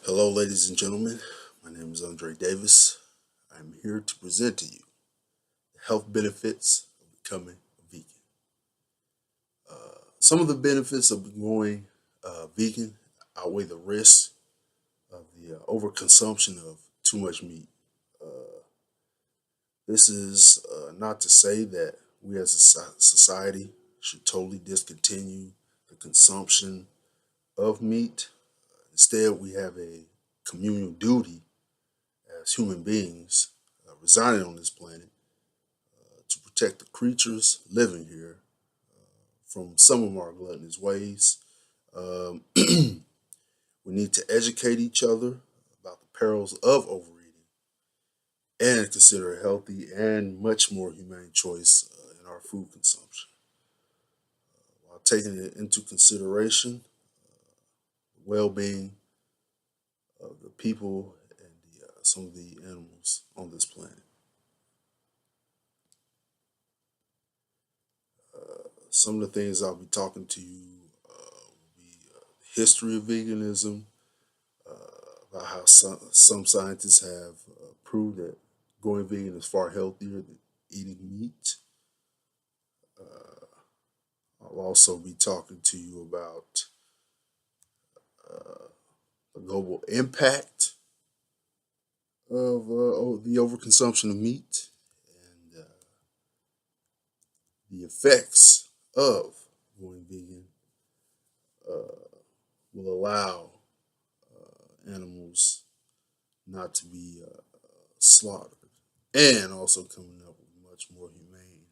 Hello, ladies and gentlemen. My name is Andre Davis. I'm here to present to you the health benefits of becoming a vegan. Some of the benefits of going vegan outweigh the risks of the overconsumption of too much meat. Uh, this is not to say that we as a society should totally discontinue the consumption of meat. Instead, we have a communal duty as human beings residing on this planet to protect the creatures living here from some of our gluttonous ways. We need to educate each other about the perils of overeating and consider a healthy and much more humane choice in our food consumption. While taking it into consideration, the well being of the people and some of the animals on this planet. Some of the things I'll be talking to you will be the history of veganism, about how some scientists have proved that going vegan is far healthier than eating meat. Uh, I'll also be talking to you about the global impact of the overconsumption of meat and the effects of going vegan will allow animals not to be slaughtered, and also coming up with much more humane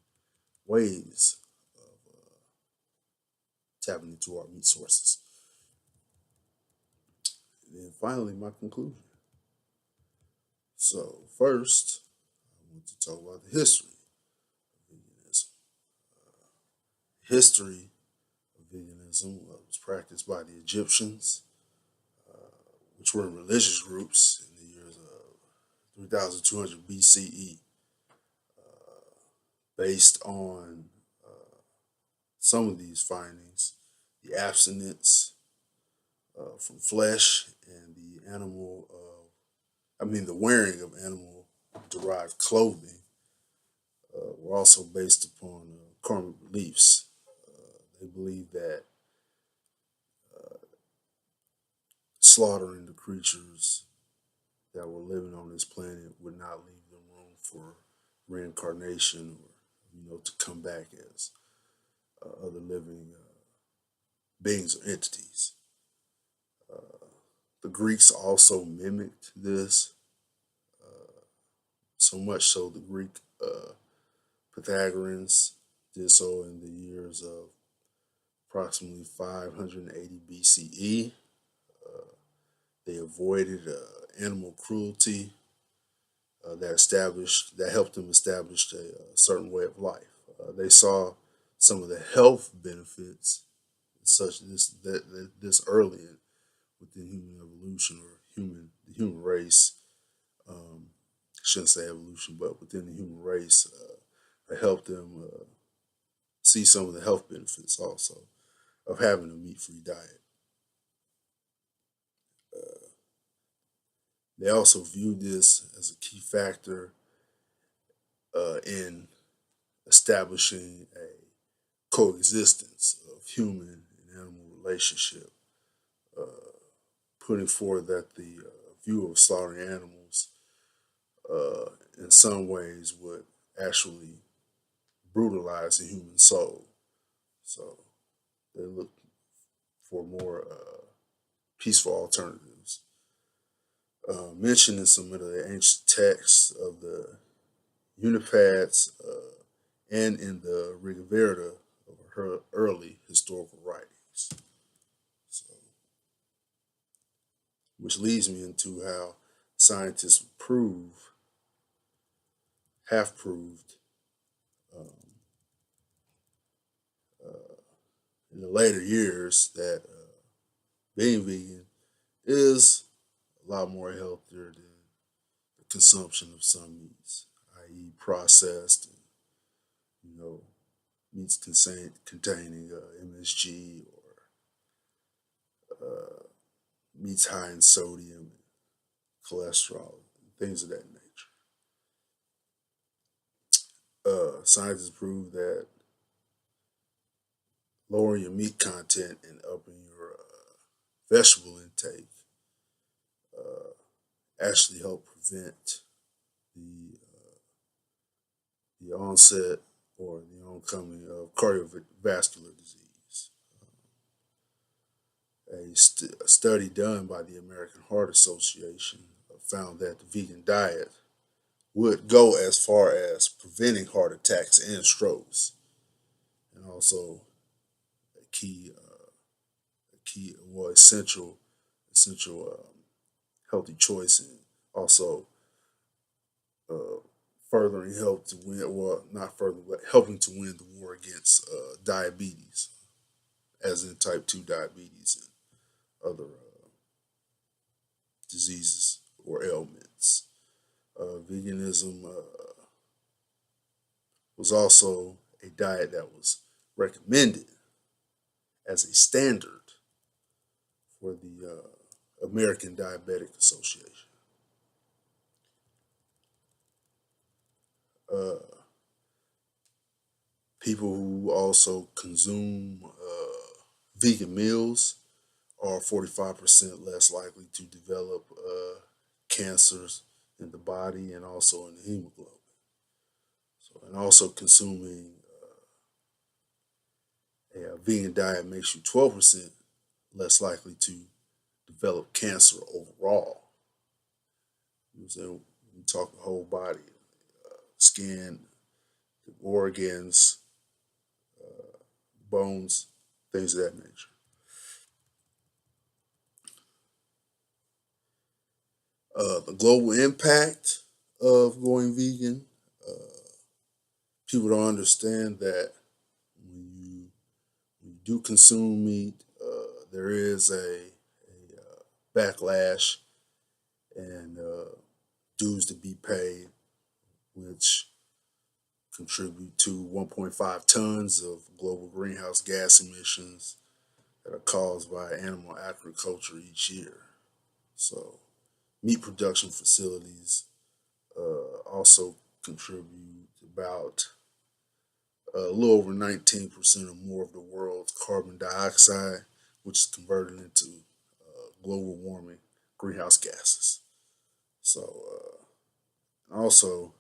ways of tapping into our meat sources. And then finally, my conclusion. So, first, I want to talk about the history of veganism. History of veganism was practiced by the Egyptians, which were religious groups in the years of 3200 BCE, based on some of these findings, the abstinence from flesh and the the wearing of animal derived clothing were also based upon karmic beliefs. They believed that slaughtering the creatures that were living on this planet would not leave them room for reincarnation or to come back as other living beings or entities. The Greeks also mimicked this, so much so the Greek Pythagoreans did so in the years of approximately 580 BCE. They avoided animal cruelty that helped them establish a certain way of life. They saw some of the health benefits, such this early within human evolution or the human race. I shouldn't say evolution, but within the human race, that helped them see some of the health benefits also of having a meat-free diet. Uh, they also viewed this as a key factor in establishing a coexistence of human and animal relationship, uh, putting forward that the view of slaughtering animals uh, in some ways would actually brutalize the human soul. So they looked for more peaceful alternatives. Mentioned in some of the ancient texts of the Unipads and in the Rigveda of her early historical writings. So, which leads me into how scientists have proved um, uh, in the later years that being vegan is a lot more healthier than the consumption of some meats, i.e., processed, and, meats containing MSG or meats high in sodium, cholesterol, things of that nature. Scientists prove that lowering your meat content and upping your vegetable intake uh, actually help prevent the the onset or the oncoming of cardiovascular disease. A study done by the American Heart Association found that the vegan diet would go as far as preventing heart attacks and strokes, and also a key, well, essential healthy choice, and also uh, furthering help to win, well, not further, but helping to win the war against diabetes, as in type 2 diabetes and other diseases or ailments. Veganism was also a diet that was recommended as a standard for the American Diabetic Association. Uh, People who also consume vegan meals are 45% less likely to develop cancers in the body and also in the hemoglobin. So, and also consuming a vegan diet makes you 12% less likely to develop cancer overall. You know what I'm saying? We talk the whole body, skin, the organs, bones, things of that nature. The global impact of going vegan, people don't understand that when you do consume meat, there is a backlash and dues to be paid, which contribute to 1.5 tons of global greenhouse gas emissions that are caused by animal agriculture each year. So, meat production facilities also contribute about a little over 19% or more of the world's carbon dioxide, which is converted into global warming greenhouse gases. So, also,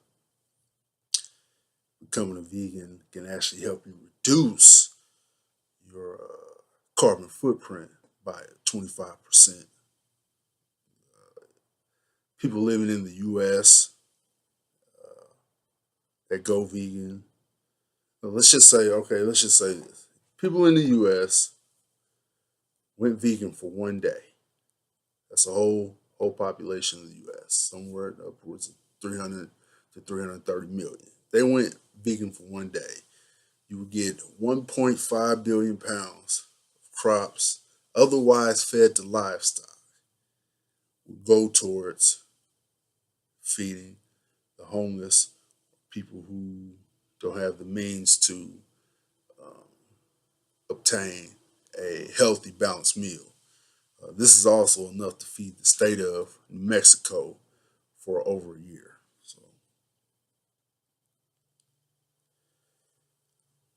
becoming a vegan can actually help you reduce your carbon footprint by 25%. People living in the US that go vegan, let's just say this. People in the US went vegan for one day. That's the whole population of the US, somewhere upwards of 300 to 330 million. They went vegan for one day. You would get 1.5 billion pounds of crops otherwise fed to livestock would go towards feeding the homeless, people who don't have the means to um, obtain a healthy, balanced meal. This is also enough to feed the state of New Mexico for over a year. So,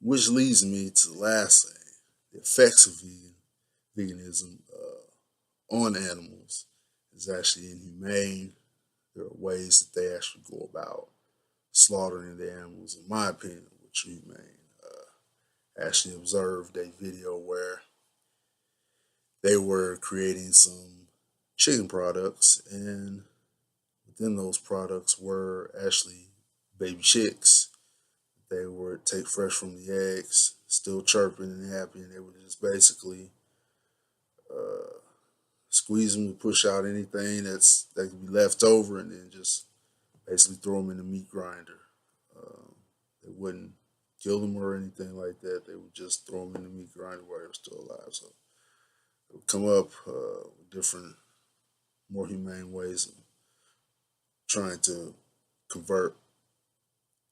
which leads me to the last thing: the effects of veganism on animals is actually inhumane. There are ways that they actually go about slaughtering the animals, in my opinion, which humane. Actually observed a video where they were creating some chicken products, and within those products were actually baby chicks. They would take fresh from the eggs, still chirping and happy, and they would just basically uh, squeeze them to push out anything that could be left over, and then just basically throw them in the meat grinder. Um, they wouldn't kill them or anything like that. They would just throw them in the meat grinder while they were still alive. So it would come up with different, more humane ways of trying to convert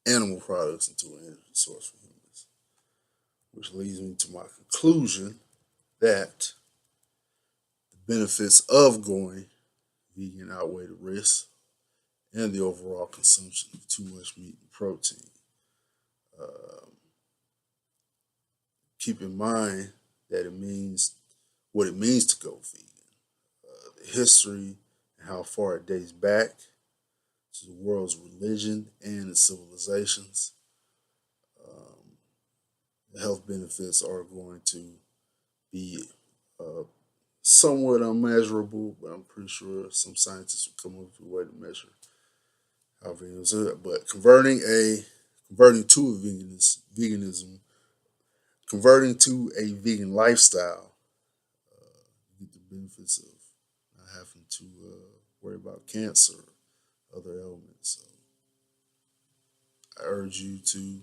animal products into an energy source for humans. Which leads me to my conclusion that the benefits of going vegan outweigh the risks and the overall consumption of too much meat and protein. Um, Keep in mind that it means what it means to go vegan, the history and how far it dates back to the world's religion and its civilizations. Um, the health benefits are going to be uh, somewhat unmeasurable, but I'm pretty sure some scientists will come up with a way to measure how veganism is. But converting to a veganism, converting to a vegan lifestyle, you get the benefits of not having to worry about cancer, other ailments. So I urge you to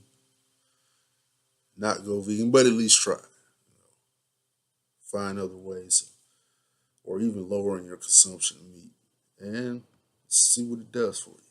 not go vegan, but at least try. Find other ways, or even lowering your consumption of meat, and see what it does for you.